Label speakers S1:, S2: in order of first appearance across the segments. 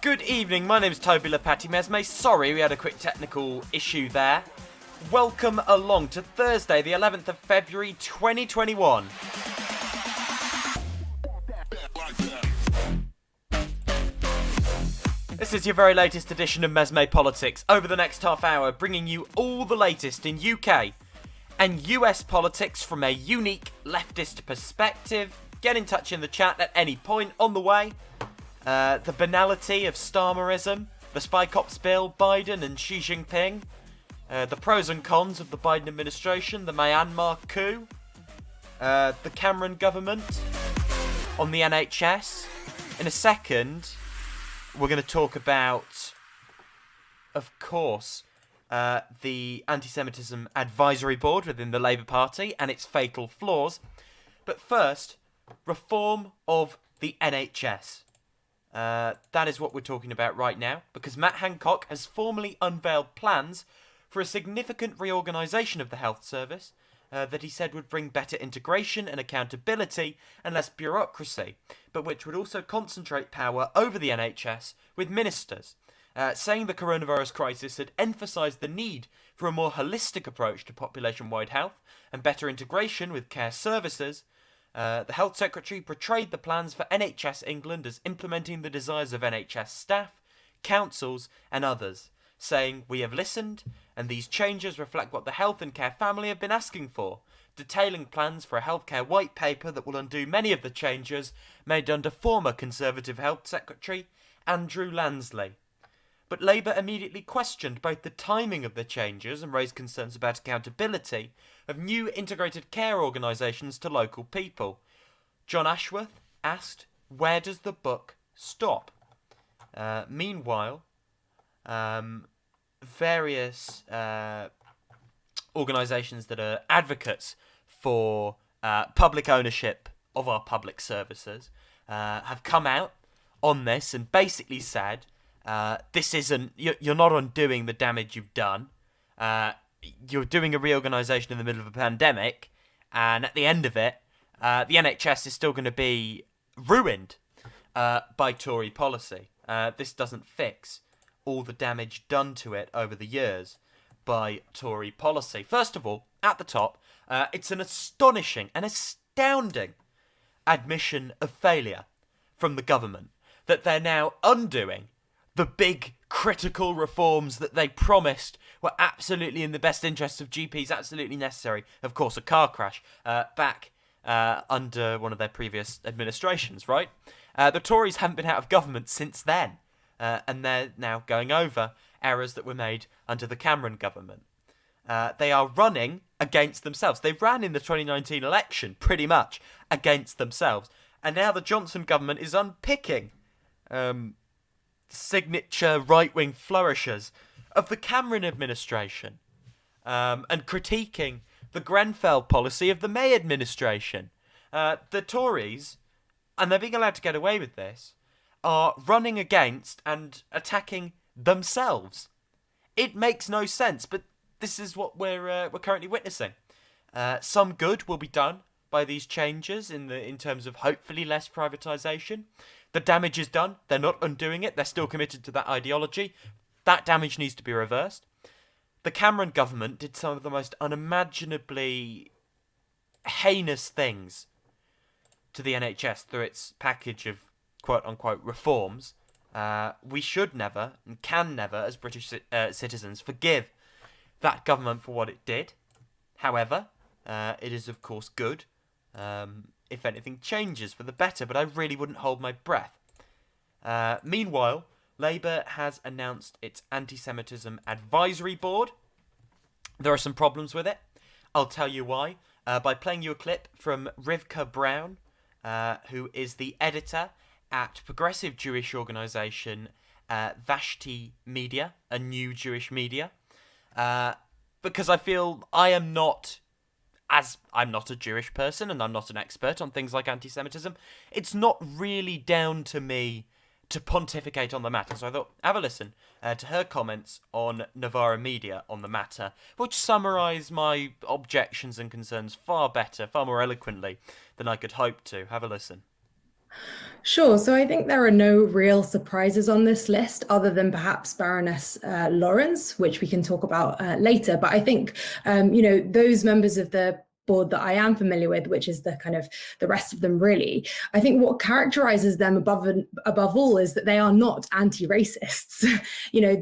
S1: Good evening, my name is Toby Lepati Mesme. Sorry, we had a quick technical issue there. Welcome along to Thursday, the 11th of February, 2021. This is your very latest edition of MesmePolitics. Over the next half hour, bringing you all the latest in UK and US politics from a unique leftist perspective. Get in touch in the chat at any point on the way. The banality of Starmerism, the Spy Cops bill, Biden and Xi Jinping, the pros and cons of the Biden administration, the Myanmar coup, the Cameron government, on the NHS. In a second, we're going to talk about, of course, the Anti-Semitism Advisory Board within the Labour Party and its fatal flaws. But first, reform of the NHS. That is what we're talking about right now, because Matt Hancock has formally unveiled plans for a significant reorganisation of the health service that he said would bring better integration and accountability and less bureaucracy, but which would also concentrate power over the NHS with ministers, saying the coronavirus crisis had emphasised the need for a more holistic approach to population-wide health and better integration with care services. The Health Secretary portrayed the plans for NHS England as implementing the desires of NHS staff, councils and others, saying, "We have listened, and these changes reflect what the health and care family have been asking for," detailing plans for a healthcare white paper that will undo many of the changes made under former Conservative Health Secretary Andrew Lansley. But Labour immediately questioned both the timing of the changes and raised concerns about accountability of new integrated care organisations to local people. John Ashworth asked, "Where does the buck stop?" Meanwhile, various organisations that are advocates for public ownership of our public services have come out on this and basically said, this isn't, you're not undoing the damage you've done. You're doing a reorganisation in the middle of a pandemic, and at the end of it, the NHS is still going to be ruined by Tory policy. This doesn't fix all the damage done to it over the years by Tory policy. First of all, at the top, it's an astonishing and astounding admission of failure from the government that they're now undoing the big critical reforms that they promised were absolutely in the best interests of GPs, absolutely necessary. Of course, a car crash back under one of their previous administrations, right? The Tories haven't been out of government since then, and they're now going over errors that were made under the Cameron government. They are running against themselves. They ran in the 2019 election, pretty much, against themselves. And now the Johnson government is unpicking signature right-wing flourishes of the Cameron administration and critiquing the Grenfell policy of the May administration. The Tories, and they're being allowed to get away with this, are running against and attacking themselves. It makes no sense, but this is what we're currently witnessing. Some good will be done by these changes in terms of hopefully less privatisation. The damage is done. They're not undoing it. They're still committed to that ideology. That damage needs to be reversed. The Cameron government did some of the most unimaginably heinous things to the NHS through its package of quote-unquote reforms. We should never and can never, as British citizens, forgive that government for what it did. However, it is of course good if anything changes for the better, but I really wouldn't hold my breath. Meanwhile, Labour has announced its Anti-Semitism Advisory Board. There are some problems with it. I'll tell you why by playing you a clip from Rivka Brown, who is the editor at progressive Jewish organisation Vashti Media, a new Jewish media, because I feel I'm not a Jewish person and I'm not an expert on things like anti-Semitism, it's not really down to me to pontificate on the matter. So I thought, have a listen to her comments on Novara Media on the matter, which summarise my objections and concerns far better, far more eloquently than I could hope to. Have a listen.
S2: Sure. So I think there are no real surprises on this list other than perhaps Baroness Lawrence, which we can talk about later. But I think, those members of the board that I am familiar with, which is the kind of the rest of them really, I think what characterizes them above all is that they are not anti-racists.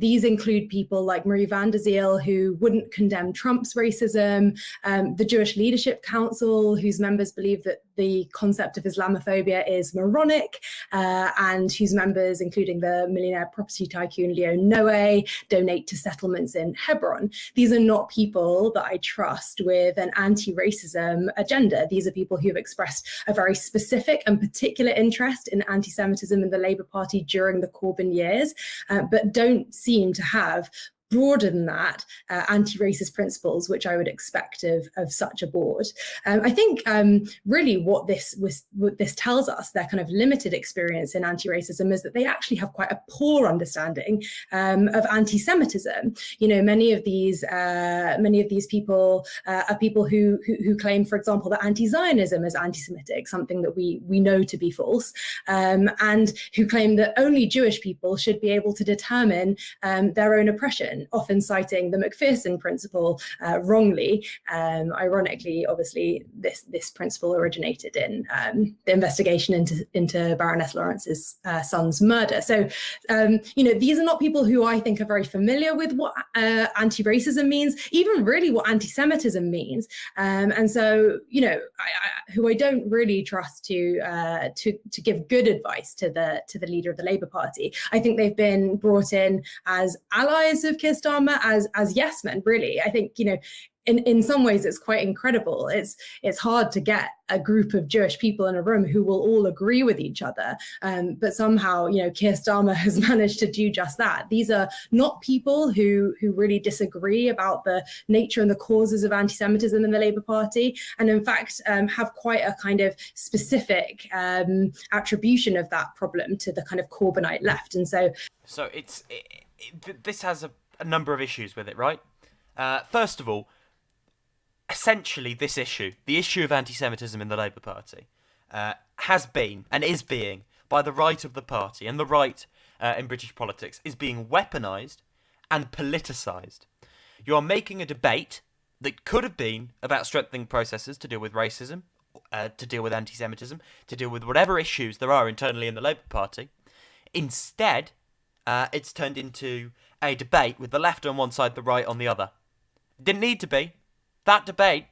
S2: These include people like Marie van der Zeel, who wouldn't condemn Trump's racism, the Jewish Leadership Council, whose members believe that the concept of Islamophobia is moronic, and whose members, including the millionaire property tycoon Leo Noe, donate to settlements in Hebron. These are not people that I trust with an anti-racism agenda. These are people who have expressed a very specific and particular interest in anti-Semitism in the Labour Party during the Corbyn years, but don't seem to have broader than that, anti-racist principles, which I would expect of such a board. I think really what this tells us, their kind of limited experience in anti-racism, is that they actually have quite a poor understanding of anti-Semitism. Many of these people are people who claim, for example, that anti-Zionism is anti-Semitic, something that we know to be false, and who claim that only Jewish people should be able to determine their own oppression, often citing the Macpherson principle wrongly. Ironically, obviously, this principle originated in the investigation into Baroness Lawrence's son's murder. So, these are not people who I think are very familiar with what anti-racism means, even really what anti-Semitism means. And so, who I don't really trust to give good advice to the leader of the Labour Party. I think they've been brought in as allies of Keir Starmer, as yes men, really. I think, in some ways it's quite incredible. It's hard to get a group of Jewish people in a room who will all agree with each other. But somehow, Keir Starmer has managed to do just that. These are not people who really disagree about the nature and the causes of anti-Semitism in the Labour Party, and in fact have quite a kind of specific attribution of that problem to the kind of Corbynite left. And so
S1: this has a number of issues with it, right? First of all, essentially this issue, the issue of anti-Semitism in the Labour Party, has been and is being, by the right of the party and the right in British politics, is being weaponised and politicised. You are making a debate that could have been about strengthening processes to deal with racism, to deal with anti-Semitism, to deal with whatever issues there are internally in the Labour Party. Instead, it's turned into a debate with the left on one side, the right on the other. Didn't need to be. That debate,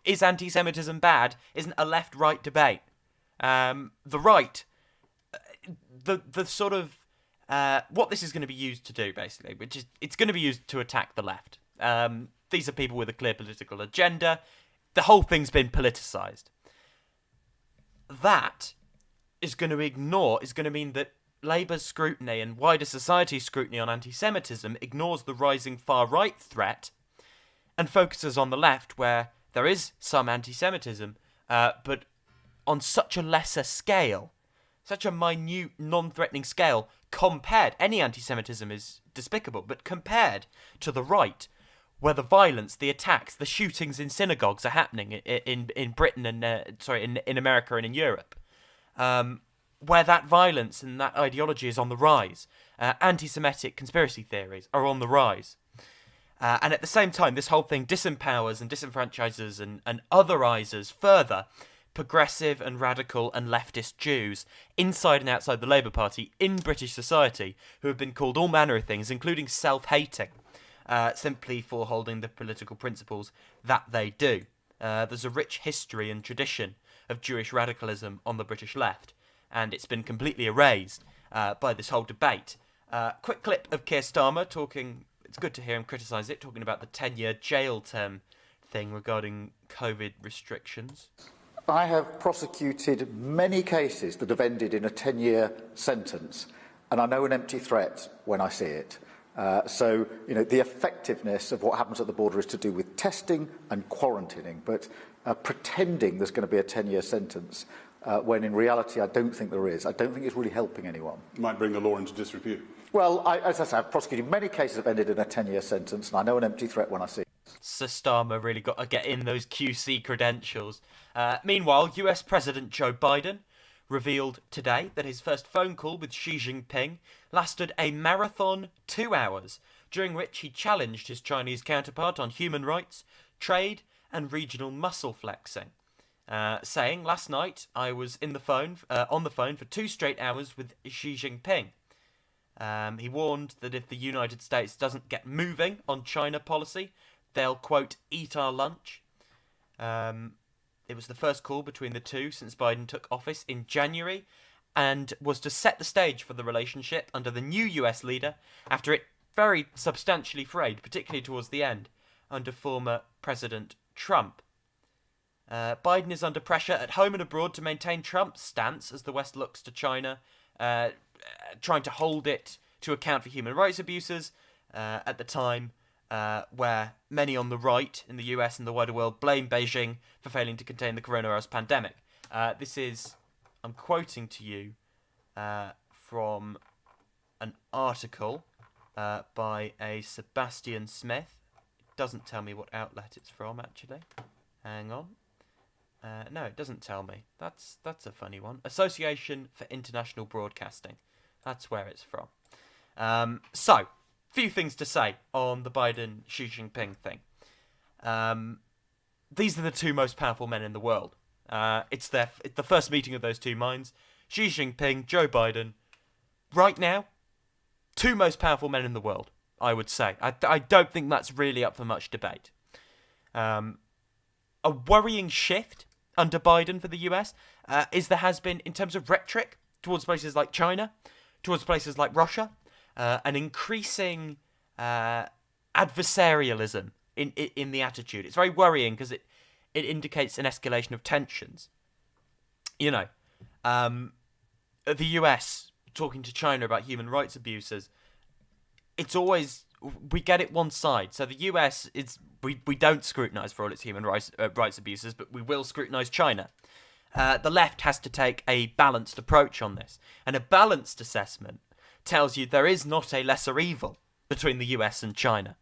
S1: is anti-Semitism bad, isn't a left-right debate. The right, the sort of, what this is going to be used to do, basically, which is, it's going to be used to attack the left. These are people with a clear political agenda. The whole thing's been politicised. That is going to mean that Labour's scrutiny and wider society's scrutiny on anti-Semitism ignores the rising far-right threat and focuses on the left, where there is some anti-Semitism, but on such a lesser scale, such a minute, non-threatening scale, compared, any anti-Semitism is despicable, but compared to the right, where the violence, the attacks, the shootings in synagogues are happening in Britain and, in America and in Europe, where that violence and that ideology is on the rise. Anti-Semitic conspiracy theories are on the rise. And at the same time, this whole thing disempowers and disenfranchises and otherizes further progressive and radical and leftist Jews inside and outside the Labour Party in British society, who have been called all manner of things, including self-hating, simply for holding the political principles that they do. There's a rich history and tradition of Jewish radicalism on the British left, and it's been completely erased by this whole debate. Quick clip of Keir Starmer talking. It's good to hear him criticise it, talking about the 10-year jail term thing regarding COVID restrictions.
S3: I have prosecuted many cases that have ended in a 10-year sentence, and I know an empty threat when I see it. So, the effectiveness of what happens at the border is to do with testing and quarantining, but pretending there's going to be a 10-year sentence, when in reality I don't think there is. I don't think it's really helping anyone.
S4: You might bring the law into disrepute.
S3: Well, as I say, I've prosecuted many cases that have ended in a 10-year sentence, and I know an empty threat when I see it.
S1: So Starmer really got to get in those QC credentials. Meanwhile, US President Joe Biden revealed today that his first phone call with Xi Jinping lasted a marathon 2 hours, during which he challenged his Chinese counterpart on human rights, trade, and regional muscle flexing, saying, "Last night I was on the phone for 2 straight hours with Xi Jinping." He warned that if the United States doesn't get moving on China policy, they'll, quote, "eat our lunch." It was the first call between the two since Biden took office in January, and was to set the stage for the relationship under the new US leader after it very substantially frayed, particularly towards the end, under former President Trump. Biden is under pressure at home and abroad to maintain Trump's stance as the West looks to China, trying to hold it to account for human rights abuses at the time where many on the right in the US and the wider world blame Beijing for failing to contain the coronavirus pandemic. I'm quoting to you from an article by a Sebastian Smith. It doesn't tell me what outlet it's from, actually. Hang on. No, it doesn't tell me. That's a funny one. Association for International Broadcasting. That's where it's from. So, few things to say on the Biden-Xi Jinping thing. These are the two most powerful men in the world. It's the first meeting of those two minds. Xi Jinping, Joe Biden. Right now, two most powerful men in the world, I would say. I don't think that's really up for much debate. A worrying shift under Biden for the US is there has been in terms of rhetoric towards places like China, towards places like Russia, an increasing adversarialism in the attitude. It's very worrying because it indicates an escalation of tensions. You know, the US talking to China about human rights abuses, it's always, we get it one side. So the US, we don't scrutinise for all its human rights abuses, but we will scrutinise China. The left has to take a balanced approach on this. And a balanced assessment tells you there is not a lesser evil between the US and China.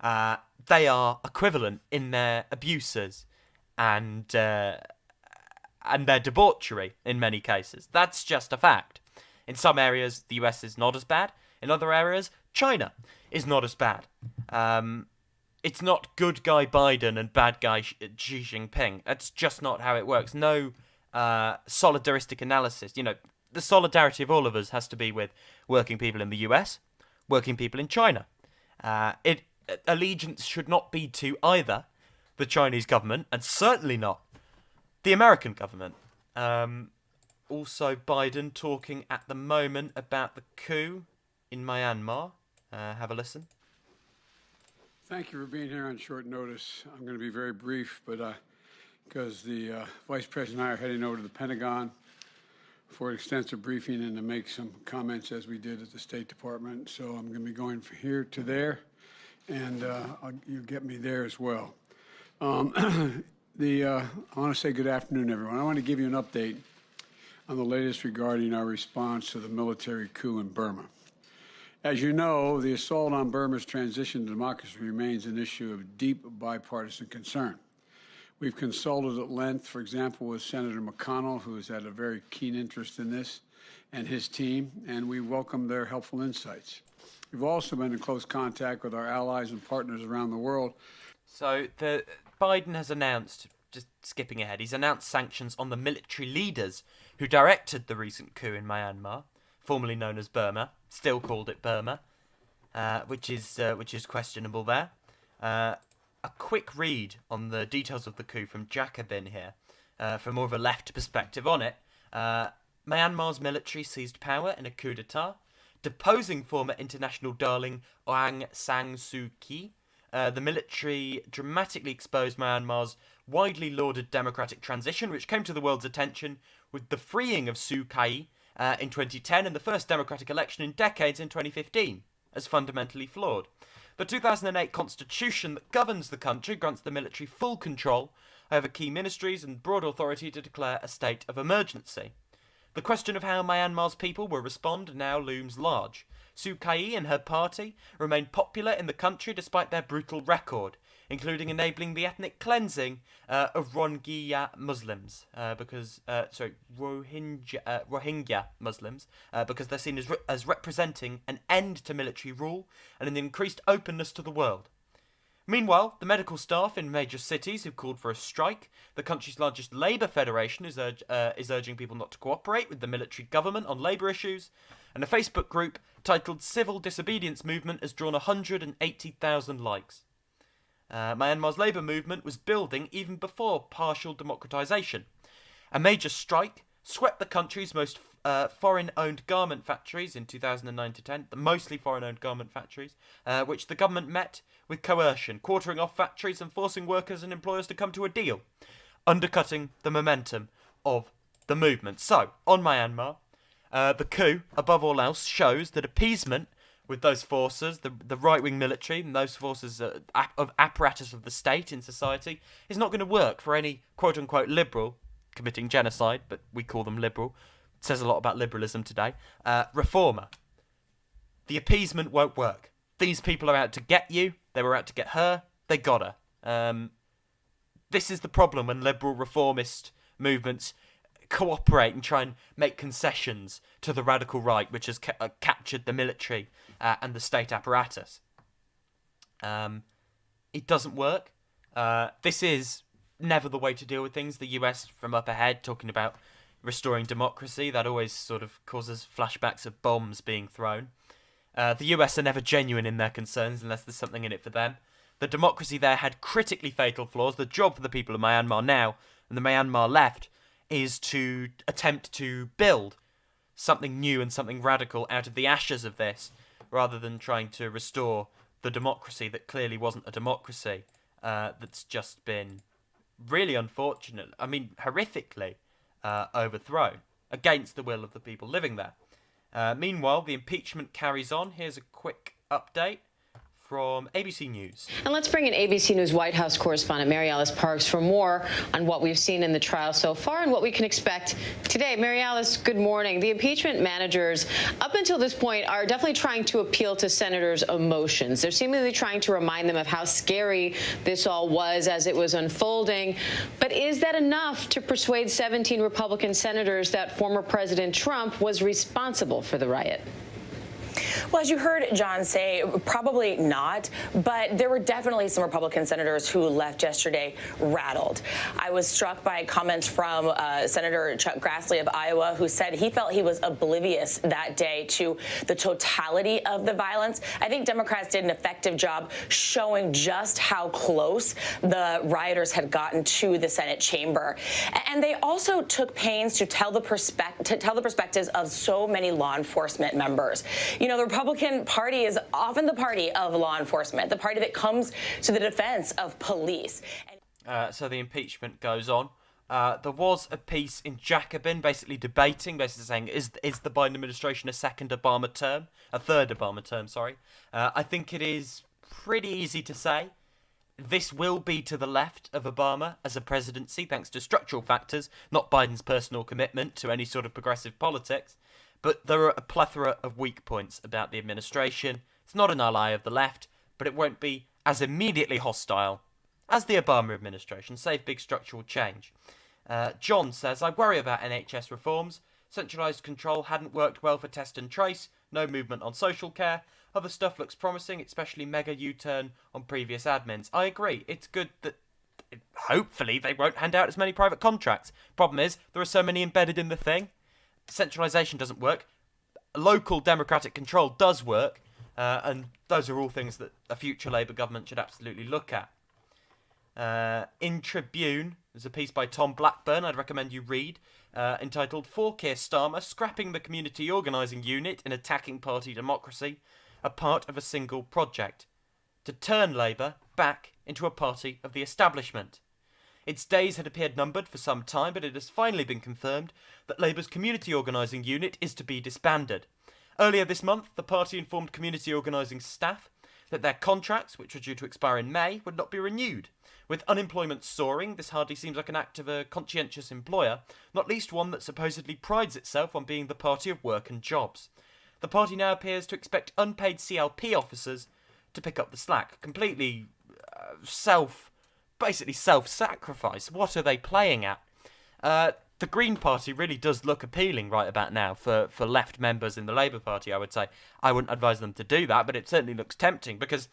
S1: They are equivalent in their abuses and their debauchery in many cases. That's just a fact. In some areas, the US is not as bad. In other areas, China is not as bad. It's not good guy Biden and bad guy Xi Jinping. That's just not how it works. No solidaristic analysis. You know, the solidarity of all of us has to be with working people in the US, working people in China. Allegiance should not be to either the Chinese government and certainly not the American government. Also, Biden talking at the moment about the coup in Myanmar. Have a listen.
S5: Thank you for being here on short notice. I'm going to be very brief, but because the Vice President and I are heading over to the Pentagon for an extensive briefing and to make some comments as we did at the State Department. So I'm going to be going from here to there, and you'll get me there as well. I want to say good afternoon, everyone. I want to give you an update on the latest regarding our response to the military coup in Burma. As you know, the assault on Burma's transition to democracy remains an issue of deep bipartisan concern. We've consulted at length, for example, with Senator McConnell, who has had a very keen interest in this, and his team, and we welcome their helpful insights. We've also been in close contact with our allies and partners around the world.
S1: So Biden has announced, just skipping ahead, he's announced sanctions on the military leaders who directed the recent coup in Myanmar, formerly known as Burma, still called it Burma, which is questionable there. A quick read on the details of the coup from Jacobin here, from more of a left perspective on it. Myanmar's military seized power in a coup d'etat, deposing former international darling Aung San Suu Kyi. The military dramatically exposed Myanmar's widely lauded democratic transition, which came to the world's attention with the freeing of Suu Kyi in 2010 and the first democratic election in decades in 2015, as fundamentally flawed. The 2008 constitution that governs the country grants the military full control over key ministries and broad authority to declare a state of emergency. The question of how Myanmar's people will respond now looms large. Suu Kyi and her party remain popular in the country despite their brutal record, including enabling the ethnic cleansing of Rohingya Muslims, Rohingya Muslims, because they're seen as representing an end to military rule and an increased openness to the world. Meanwhile, the medical staff in major cities have called for a strike. The country's largest labour federation is urging people not to cooperate with the military government on labour issues. And a Facebook group titled Civil Disobedience Movement has drawn 180,000 likes. Myanmar's labour movement was building even before partial democratisation. A major strike swept the country's most foreign-owned garment factories in 2009 to 10, the mostly foreign-owned garment factories, which the government met with coercion, quartering off factories and forcing workers and employers to come to a deal, undercutting the momentum of the movement. So, on Myanmar, the coup, above all else, shows that appeasement with those forces, the right-wing military and those forces of apparatus of the state in society, is not going to work for any quote-unquote liberal committing genocide, but we call them liberal. It says a lot about liberalism today. Reformer. The appeasement won't work. These people are out to get you. They were out to get her. They got her. This is the problem when liberal reformist movements cooperate and try and make concessions to the radical right, which has captured the military and the state apparatus. It doesn't work. This is never the way to deal with things. The US from up ahead talking about restoring democracy, that always sort of causes flashbacks of bombs being thrown. The US are never genuine in their concerns unless there's something in it for them. The democracy there had critically fatal flaws. The job for the people of Myanmar now and the Myanmar left is to attempt to build something new and something radical out of the ashes of this, rather than trying to restore the democracy that clearly wasn't a democracy, that's just been really unfortunate, horrifically overthrown against the will of the people living there. Meanwhile, the impeachment carries on. Here's a quick update from ABC News.
S6: And let's bring in ABC News White House correspondent Mary Alice Parks for more on what we've seen in the trial so far and what we can expect today. Mary Alice, good morning. The impeachment managers, up until this point, are definitely trying to appeal to senators' emotions. They're seemingly trying to remind them of how scary this all was as it was unfolding. But is that enough to persuade 17 Republican senators that former President Trump was responsible for the riot?
S7: Well, as you heard John say, probably not, but there were definitely some Republican senators who left yesterday rattled. I was struck by comments from Senator Chuck Grassley of Iowa, who said he felt he was oblivious that day to the totality of the violence. I think Democrats did an effective job showing just how close the rioters had gotten to the Senate chamber. And they also took pains to tell the perspectives of so many law enforcement members. You know, the Republican Party is often the party of law enforcement, the party that comes to the defense of police.
S1: So the impeachment goes on. There was a piece in Jacobin basically saying, is the Biden administration a third Obama term, sorry. I think it is pretty easy to say this will be to the left of Obama as a presidency, thanks to structural factors, not Biden's personal commitment to any sort of progressive politics. But there are a plethora of weak points about the administration. It's not an ally of the left, but it won't be as immediately hostile as the Obama administration, save big structural change. John says, I worry about NHS reforms. Centralised control hadn't worked well for test and trace. No movement on social care. Other stuff looks promising, especially mega U-turn on previous admins. I agree. It's good that hopefully they won't hand out as many private contracts. Problem is, there are so many embedded in the thing. Centralisation doesn't work. Local democratic control does work. And those are all things that a future Labour government should absolutely look at. In Tribune, there's a piece by Tom Blackburn I'd recommend you read, entitled For Keir Starmer, Scrapping the Community Organising Unit in Attacking Party Democracy, a Part of a Single Project, to turn Labour back into a party of the establishment. Its days had appeared numbered for some time, but it has finally been confirmed that Labour's community organising unit is to be disbanded. Earlier this month, the party informed community organising staff that their contracts, which were due to expire in May, would not be renewed. With unemployment soaring, this hardly seems like an act of a conscientious employer, not least one that supposedly prides itself on being the party of work and jobs. The party now appears to expect unpaid CLP officers to pick up the slack. Completely basically self-sacrifice. What are they playing at? The Green Party really does look appealing right about now for left members in the Labour Party, I would say. I wouldn't advise them to do that, but it certainly looks tempting, because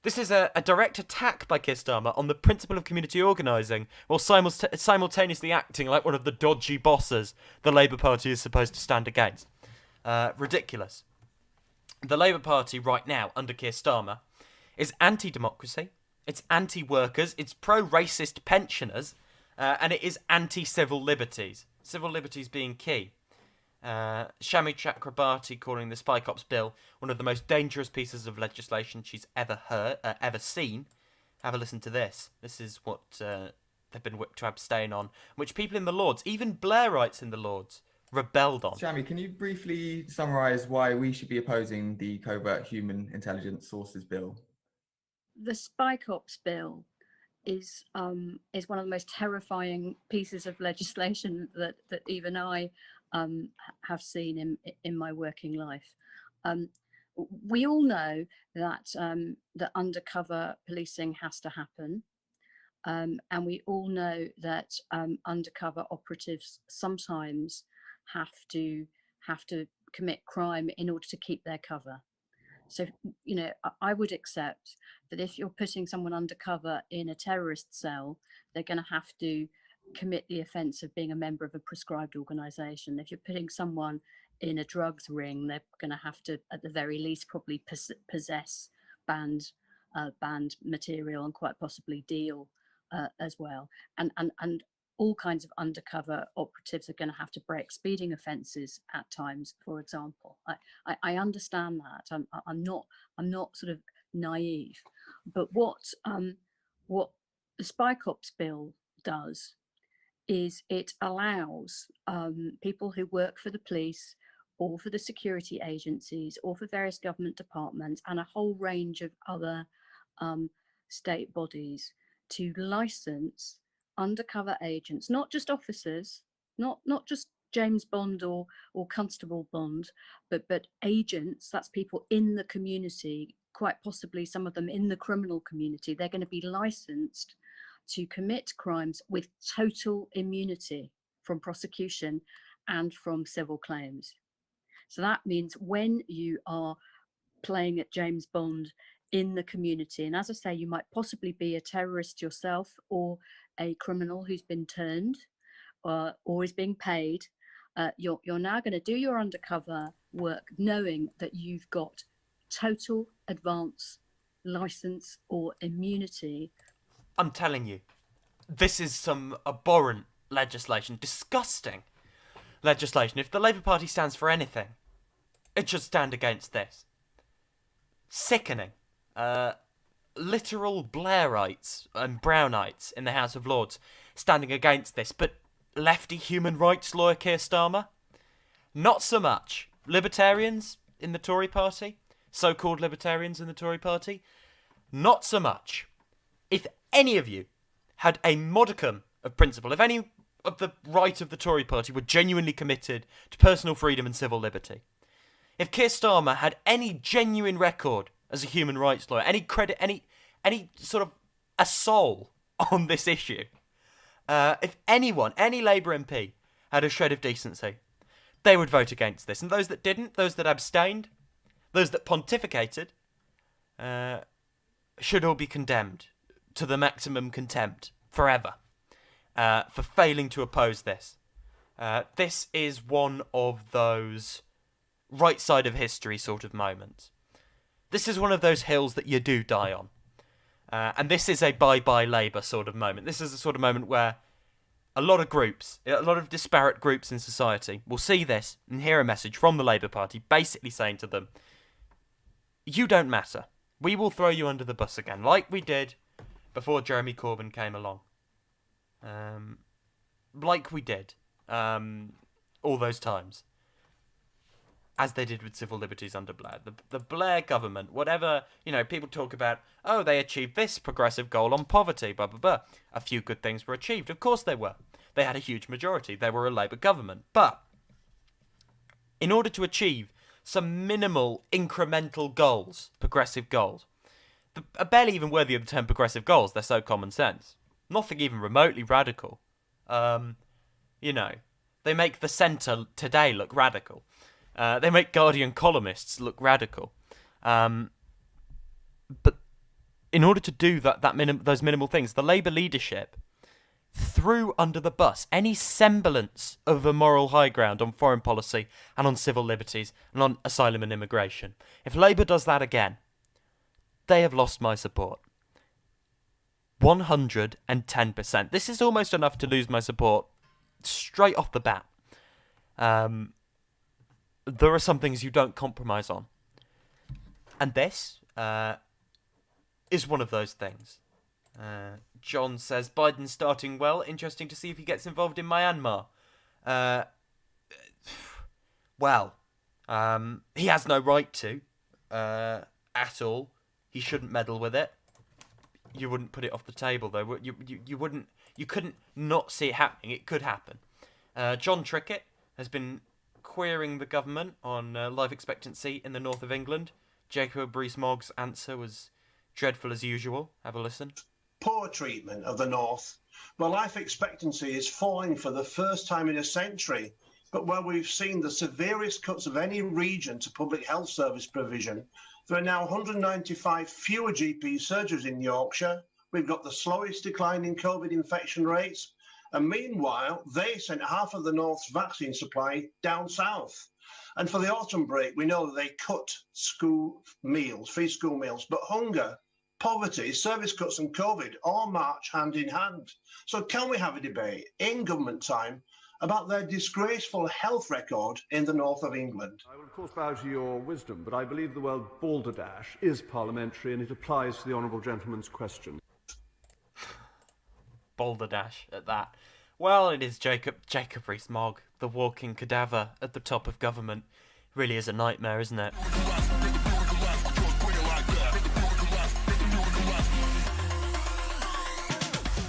S1: this is a direct attack by Keir Starmer on the principle of community organising, while simultaneously acting like one of the dodgy bosses the Labour Party is supposed to stand against. Ridiculous. The Labour Party right now, under Keir Starmer, is anti-democracy, it's anti-workers, it's pro-racist pensioners, and it is anti-civil liberties. Civil liberties being key. Shami Chakrabarti calling the Spy Cops Bill one of the most dangerous pieces of legislation she's ever seen. Have a listen to this. This is what they've been whipped to abstain on, which people in the Lords, even Blairites in the Lords, rebelled on.
S8: Shami, can you briefly summarise why we should be opposing the Covert Human Intelligence Sources Bill?
S9: The Spy Cops Bill is one of the most terrifying pieces of legislation that even I have seen in my working life. We all know that that undercover policing has to happen, and we all know that undercover operatives sometimes have to commit crime in order to keep their cover. So, you know, I would accept that if you're putting someone undercover in a terrorist cell, they're going to have to commit the offence of being a member of a prescribed organisation. If you're putting someone in a drugs ring, they're going to have to, at the very least, probably possess banned material and quite possibly deal as well. And all kinds of undercover operatives are going to have to break speeding offences at times, for example. I understand that. I'm not sort of naive, but what the Spy Cops Bill does is it allows people who work for the police or for the security agencies or for various government departments and a whole range of other state bodies to license undercover agents, not just officers, not just James Bond or Constable Bond, but agents. That's people in the community, quite possibly some of them in the criminal community. They're going to be licensed to commit crimes with total immunity from prosecution and from civil claims. So that means when you are playing at James Bond in the community, and as I say, you might possibly be a terrorist yourself or a criminal who's been turned or is being paid, you're now going to do your undercover work knowing that you've got total advance license or immunity.
S1: I'm telling you, this is some abhorrent legislation, disgusting legislation. If the Labour Party stands for anything, it should stand against this. Sickening. Literal Blairites and Brownites in the House of Lords standing against this, but lefty human rights lawyer Keir Starmer? Not so much. Libertarians in the Tory party? So-called libertarians in the Tory party? Not so much. If any of you had a modicum of principle, if any of the right of the Tory party were genuinely committed to personal freedom and civil liberty, if Keir Starmer had any genuine record as a human rights lawyer, any credit, any sort of a soul on this issue, if anyone, any Labour MP had a shred of decency, they would vote against this. And those that didn't, those that abstained, those that pontificated, should all be condemned to the maximum contempt forever for failing to oppose this. This is one of those right side of history sort of moments. This is one of those hills that you do die on. And this is a bye-bye Labour sort of moment. This is a sort of moment where a lot of groups, a lot of disparate groups in society will see this and hear a message from the Labour Party basically saying to them, you don't matter. We will throw you under the bus again, like we did before Jeremy Corbyn came along. Like we did all those times. As they did with civil liberties under Blair. The Blair government, whatever, people talk about, oh, they achieved this progressive goal on poverty, blah, blah, blah. A few good things were achieved. Of course they were. They had a huge majority. They were a Labour government. But in order to achieve some minimal incremental goals, progressive goals. Are barely even worthy of the term progressive goals. They're so common sense. Nothing even remotely radical. You know, they make the centre today look radical. They make Guardian columnists look radical. But in order to do those minimal things, the Labour leadership threw under the bus any semblance of a moral high ground on foreign policy and on civil liberties and on asylum and immigration. If Labour does that again, they have lost my support. 110%. This is almost enough to lose my support straight off the bat. There are some things you don't compromise on. And this is one of those things. John says, Biden's starting well. Interesting to see if he gets involved in Myanmar. He has no right to. At all. He shouldn't meddle with it. You wouldn't put it off the table, though. You wouldn't. You couldn't not see it happening. It could happen. John Trickett has been querying the government on life expectancy in the north of England. Jacob Rees-Mogg's answer was dreadful as usual. Have a listen.
S10: Poor treatment of the north, where life expectancy is falling for the first time in a century, but where we've seen the severest cuts of any region to public health service provision. There are now 195 fewer GP surgeries in Yorkshire. We've got the slowest decline in COVID infection rates. And meanwhile, they sent half of the North's vaccine supply down south. And for the autumn break, we know that they cut school meals, free school meals, but hunger, poverty, service cuts and COVID all march hand in hand. So can we have a debate in government time about their disgraceful health record in the north of England?
S11: I will of course bow to your wisdom, but I believe the word balderdash is parliamentary and it applies to the honourable gentleman's question.
S1: Balderdash at that. Well, it is Jacob Rees-Mogg, the walking cadaver at the top of government. Really is a nightmare, isn't it?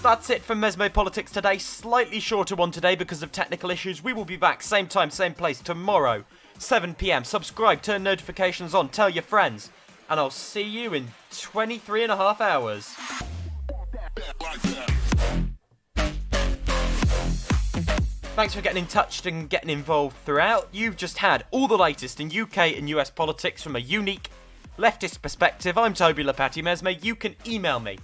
S1: That's it from MesmePolitics today. Slightly shorter one today because of technical issues. We will be back same time, same place tomorrow, 7 p.m. Subscribe, turn notifications on, tell your friends, and I'll see you in 23 and a half hours. Thanks for getting in touch and getting involved throughout. You've just had all the latest in UK and US politics from a unique leftist perspective. I'm Toby Lapati Mesme. You can email me,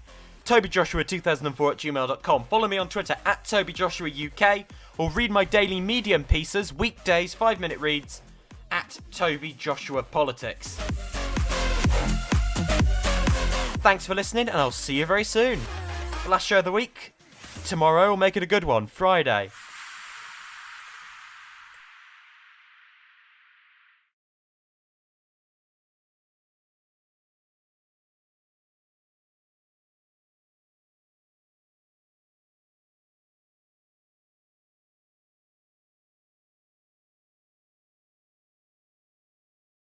S1: tobyjoshua2004@gmail.com. Follow me on Twitter @TobyJoshuaUK, or read my daily Medium pieces, weekdays, 5-minute reads, @TobyJoshuaPolitics. Thanks for listening, and I'll see you very soon. The last show of the week, tomorrow, we'll make it a good one, Friday.